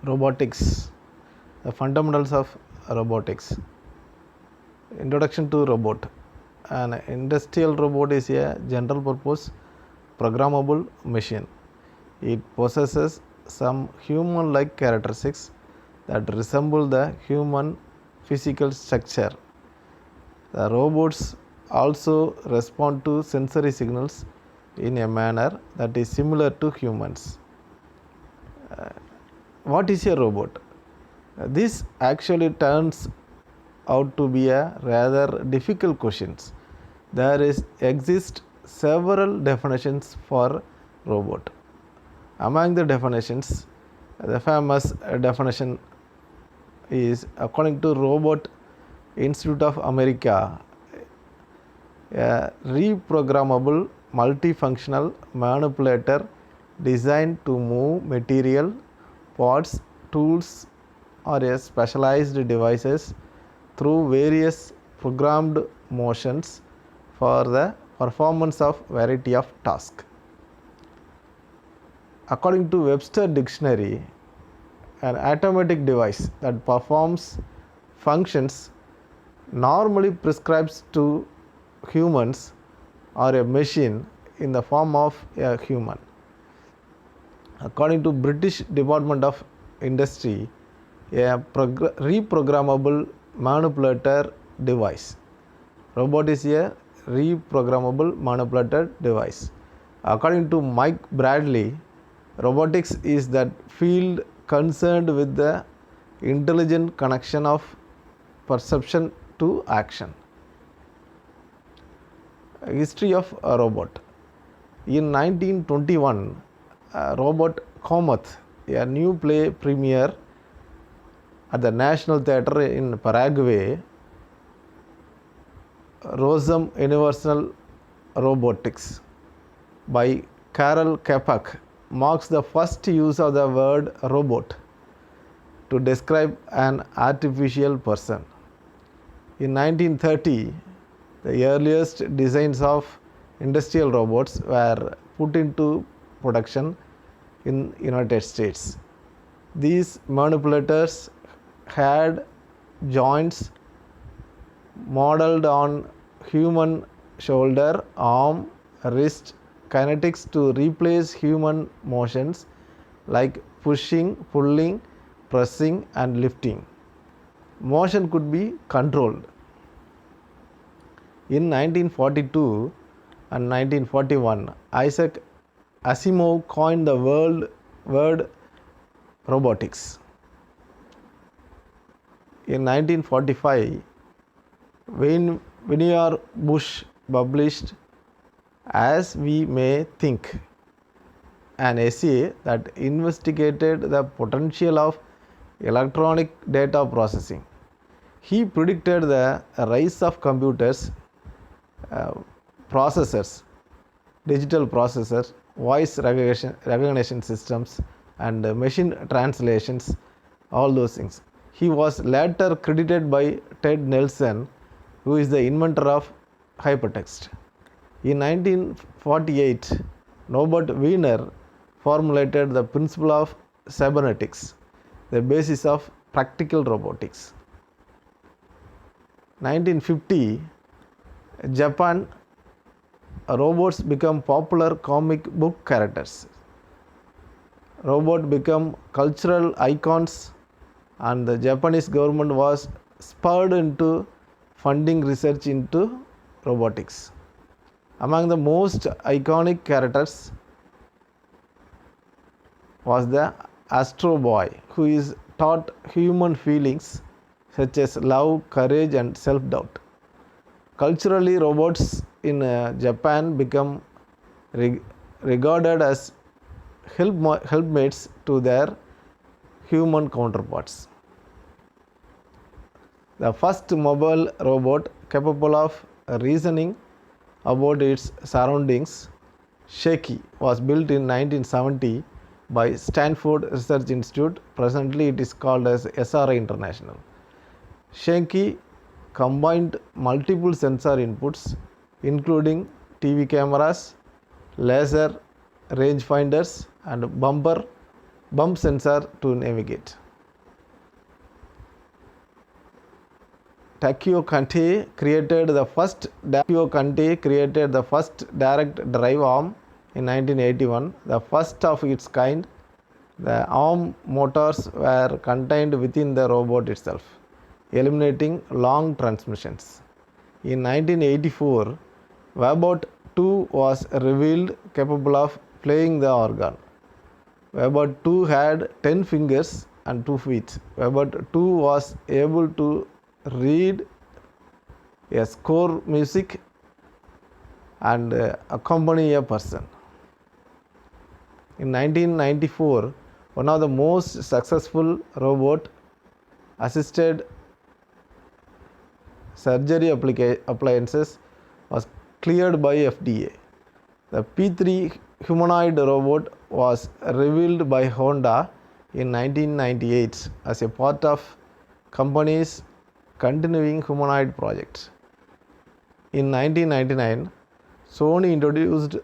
Robotics, the fundamentals of robotics. Introduction to robot. An industrial robot is a general purpose programmable machine. It possesses some human like characteristics that resemble the human physical structure. The robots also respond to sensory signals in a manner that is similar to humans. What is a robot? This actually turns out to be a rather difficult question. Exist several definitions for robot. Among the definitions, the famous definition is, according to Robot Institute of America, a reprogrammable multifunctional manipulator designed to move material, parts, tools, or a specialized devices through various programmed motions for the performance of variety of tasks. According to Webster Dictionary, an automatic device that performs functions normally prescribed to humans or a machine in the form of a human. According to British Department of Industry, a reprogrammable manipulator device. Robot is a reprogrammable manipulator device. According to Mike Bradley, robotics is that field concerned with the intelligent connection of perception to action. History of a robot. In 1921, Robot Comuth, a new play premiere at the National Theatre in Paraguay, Rosum Universal Robotics by Karel Čapek marks the first use of the word robot to describe an artificial person. In 1930, the earliest designs of industrial robots were put into production in United States. These manipulators had joints modeled on human shoulder, arm, wrist kinetics to replace human motions like pushing, pulling, pressing, and lifting. Motion could be controlled. In 1942 and 1941, Isaac Asimov coined the word robotics. In 1945, Vannevar Bush published As We May Think, an essay that investigated the potential of electronic data processing. He predicted the rise of computers, processors, digital processors, voice recognition systems, and machine translations, all those things. He was later credited by Ted Nelson, who is the inventor of hypertext. In 1948, Norbert Wiener formulated the principle of cybernetics, the basis of practical robotics. 1950, Japan, robots become popular comic book characters. Robots become cultural icons, and the Japanese government was spurred into funding research into robotics. Among the most iconic characters was the Astro Boy, who is taught human feelings such as love, courage, and self-doubt. Culturally, robots in Japan become regarded as helpmates to their human counterparts. The first mobile robot capable of reasoning about its surroundings, Shaky, was built in 1970 by Stanford Research Institute. Presently, it is called as SRI International. Shaky combined multiple sensor inputs, including TV cameras, laser rangefinders, and bumper bump sensor to navigate. Takeo Conte created the first direct drive arm in 1981, the first of its kind. The arm motors were contained within the robot itself, eliminating long transmissions. In 1984, Webot 2 was revealed capable of playing the organ. Webot 2 had 10 fingers and 2 feet. Webot 2 was able to read a score music and accompany a person. In 1994, one of the most successful robot assisted surgery appliances was cleared by FDA. The P3 humanoid robot was revealed by Honda in 1998 as a part of company's continuing humanoid project. In 1999, Sony introduced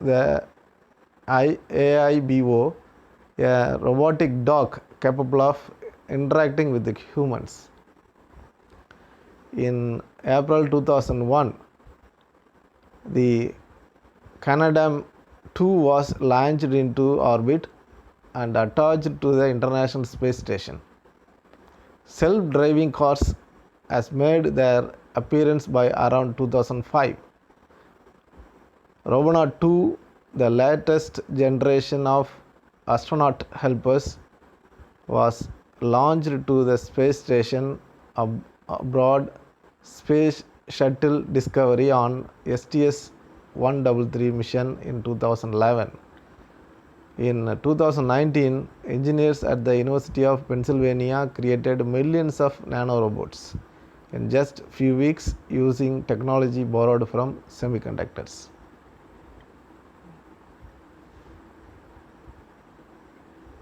the AIBO, a robotic dog capable of interacting with the humans. In April 2001, the Canadarm2 was launched into orbit and attached to the International Space Station. Self-driving cars has made their appearance by around 2005. Robonaut 2, the latest generation of astronaut helpers, was launched to the space station aboard Space Shuttle Discovery on STS-133 mission in 2011. In 2019, engineers at the University of Pennsylvania created millions of nanorobots in just few weeks using technology borrowed from semiconductors.